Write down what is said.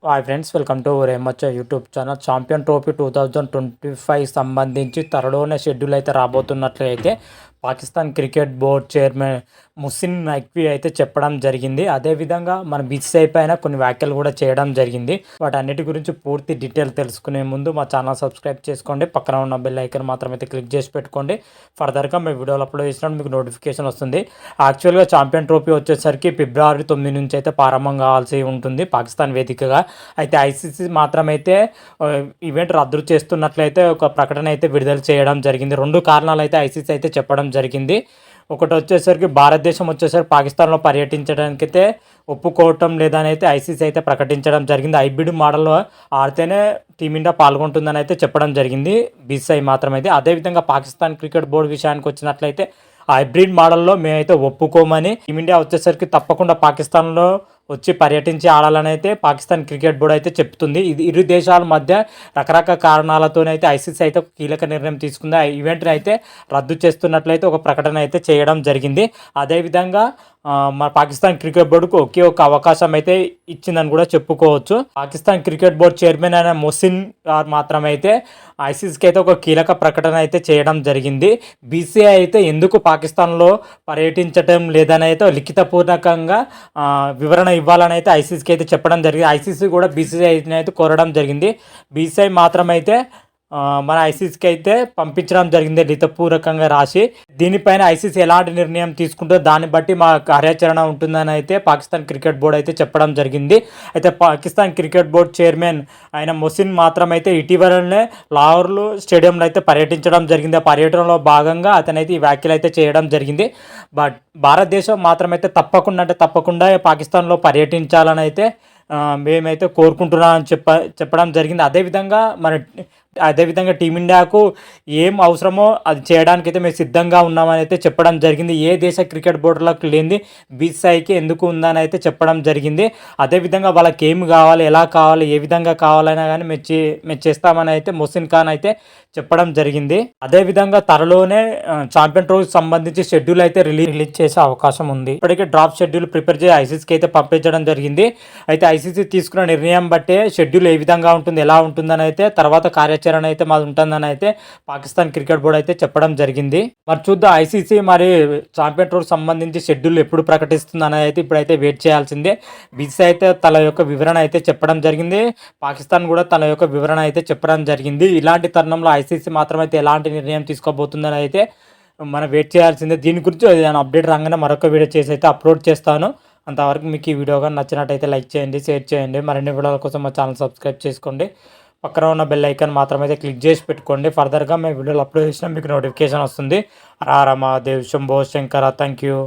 Hi friends, welcome to రేమచ్చ YouTube channel. Champion trophy 2025 సంబంధించి త్వరలోనే షెడ్యూల్ అయితే రాబోతున్నట్లయితే Pakistan cricket board chairman Mohsin Naqvi అయితే చెప్పడం జరిగింది. అదేవిధంగా మన బీసీసీఐ పైన కొన్ని వ్యాఖ్యలు కూడా చేయడం జరిగింది. వాటన్నిటి గురించి పూర్తి డీటెయిల్ తెలుసుకునే ముందు మా ఛానల్ సబ్స్క్రైబ్ చేసుకోండి, పక్కన ఉన్న బెల్ ఐకాన్ మాత్రం అయితే క్లిక్ చేసి పెట్టుకోండి. ఫర్దర్గా మేము వీడియోలు అప్లోడ్ చేసినప్పుడు మీకు నోటిఫికేషన్ వస్తుంది. యాక్చువల్గా ఛాంపియన్ ట్రోఫీ వచ్చేసరికి ఫిబ్రవరి 9 నుంచి అయితే ప్రారంభం కావాల్సి ఉంటుంది పాకిస్తాన్ వేదికగా. అయితే ఐసీసీ మాత్రమైతే ఈవెంట్ రద్దు చేస్తున్నట్లయితే ఒక ప్రకటన అయితే విడుదల చేయడం జరిగింది. 2 కారణాలు అయితే ఐసీసీ అయితే చెప్పడం జరిగింది. ఒకటి వచ్చేసరికి భారతదేశం వచ్చేసరికి పాకిస్తాన్లో పర్యటించడానికి అయితే ఒప్పుకోవటం లేదని అయితే ఐసీసీ అయితే ప్రకటించడం జరిగింది. హైబ్రిడ్ మోడల్లో ఆడితేనే టీమిండియా పాల్గొంటుందని అయితే చెప్పడం జరిగింది బీసీసీఐ మాత్రమైతే. అదేవిధంగా పాకిస్తాన్ క్రికెట్ బోర్డు విషయానికి వచ్చినట్లయితే హైబ్రిడ్ మోడల్లో మేమైతే ఒప్పుకోమని, టీమిండియా వచ్చేసరికి తప్పకుండా పాకిస్తాన్లో వచ్చి పర్యటించి ఆడాలని అయితే పాకిస్తాన్ క్రికెట్ బోర్డు అయితే చెప్తుంది. ఇది ఇరు దేశాల మధ్య రకరకాల కారణాలతోనైతే ఐసీసీ అయితే కీలక నిర్ణయం తీసుకుంది. ఆ ఈవెంట్ని అయితే రద్దు చేస్తున్నట్లయితే ఒక ప్రకటన అయితే చేయడం జరిగింది. అదేవిధంగా మన పాకిస్తాన్ క్రికెట్ బోర్డుకు ఒకే ఒక అవకాశం అయితే ఇచ్చిందని కూడా చెప్పుకోవచ్చు. పాకిస్తాన్ క్రికెట్ బోర్డు చైర్మన్ అయిన మొసిన్ గారు మాత్రమైతే ఐసీసీకి అయితే ఒక కీలక ప్రకటన అయితే చేయడం జరిగింది. బీసీఐ అయితే ఎందుకు పాకిస్తాన్లో పర్యటించడం లేదని అయితే లిఖితపూర్వకంగా వివరణ ఇవ్వాలని అయితే ఐసీసీకి అయితే చెప్పడం జరిగింది. ఐసీసీ కూడా బీసీఐ అయితే కోరడం జరిగింది. బీసీఐ మాత్రమైతే మన ఐసీసీకి అయితే పంపించడం జరిగింది లిఖితపూర్వకంగా రాసి. దీనిపైన ఐసీసీ ఎలాంటి నిర్ణయం తీసుకుంటుందో దాన్ని బట్టి మా కార్యాచరణ ఉంటుందని అయితే పాకిస్తాన్ క్రికెట్ బోర్డు అయితే చెప్పడం జరిగింది. అయితే పాకిస్తాన్ క్రికెట్ బోర్డు చైర్మన్ అయిన మొసిన్ మాత్రమైతే ఇటీవలనే లాహోర్లో స్టేడియంలో అయితే పర్యటించడం జరిగింది. ఆ పర్యటనలో భాగంగా అతనైతే ఈ వ్యాఖ్యలు అయితే చేయడం జరిగింది. బట్ భారతదేశం మాత్రమైతే తప్పకుండా పాకిస్తాన్లో పర్యటించాలని అయితే మేమైతే కోరుకుంటున్నామని చెప్పడం జరిగింది. అదేవిధంగా టీమిండియాకు ఏం అవసరమో అది చేయడానికైతే మేము సిద్ధంగా ఉన్నామని అయితే చెప్పడం జరిగింది. ఏ దేశ క్రికెట్ బోర్డులకు లేనిది బీసీసీఐకి ఎందుకు ఉందని అయితే చెప్పడం జరిగింది. అదేవిధంగా వాళ్ళకి ఏమి కావాలి, ఎలా కావాలి, ఏ విధంగా కావాలైనా కానీ మేము చేస్తామని అయితే మొసిన్ ఖాన్ అయితే చెప్పడం జరిగింది. అదేవిధంగా త్వరలోనే ఛాంపియన్ ట్రోఫీకి సంబంధించి షెడ్యూల్ అయితే రిలీజ్ చేసే అవకాశం ఉంది. ఇప్పటికే డ్రాఫ్ట్ షెడ్యూల్ ప్రిపేర్ చేసి ఐసీసీకి అయితే పంపించడం జరిగింది. అయితే ఐసీసీ తీసుకున్న నిర్ణయం బట్టే షెడ్యూల్ ఏ విధంగా ఉంటుంది, ఎలా ఉంటుందని అయితే తర్వాత కార్యాచరణ అయితే మాది ఉంటుందని అయితే పాకిస్తాన్ క్రికెట్ బోర్డు అయితే చెప్పడం జరిగింది. మరి చూద్దాం ఐసీసీ మరి ఛాంపియన్ ట్రోఫీ సంబంధించి షెడ్యూల్ ఎప్పుడు ప్రకటిస్తుందని అయితే ఇప్పుడైతే వెయిట్ చేయాల్సిందే. బీసీసీ అయితే తన యొక్క వివరణ అయితే చెప్పడం జరిగింది. పాకిస్తాన్ కూడా తన యొక్క వివరణ అయితే చెప్పడం జరిగింది. ఇలాంటి తరుణంలో ఐసీసీ మాత్రమైతే ఎలాంటి నిర్ణయం తీసుకోబోతుందని అయితే మనం వెయిట్ చేయాల్సిందే. దీని గురించి నేను అప్డేట్ రాగానే మరొక వీడియో చేసి అయితే అప్లోడ్ చేస్తాను. అంతవరకు మీకు ఈ వీడియో కానీ నచ్చినట్టయితే లైక్ చేయండి, షేర్ చేయండి. మరిన్ని వీడియోల కోసం మా ఛానల్ సబ్స్క్రైబ్ చేసుకోండి, పక్కన ఉన్న బెల్ ఐకాన్ మాత్రమైతే క్లిక్ చేసి పెట్టుకోండి. ఫర్దర్గా మేము వీడియోలు అప్లోడ్ చేసినా మీకు నోటిఫికేషన్ వస్తుంది. రారమా దేవ్ శంభో శంకర. Thank you.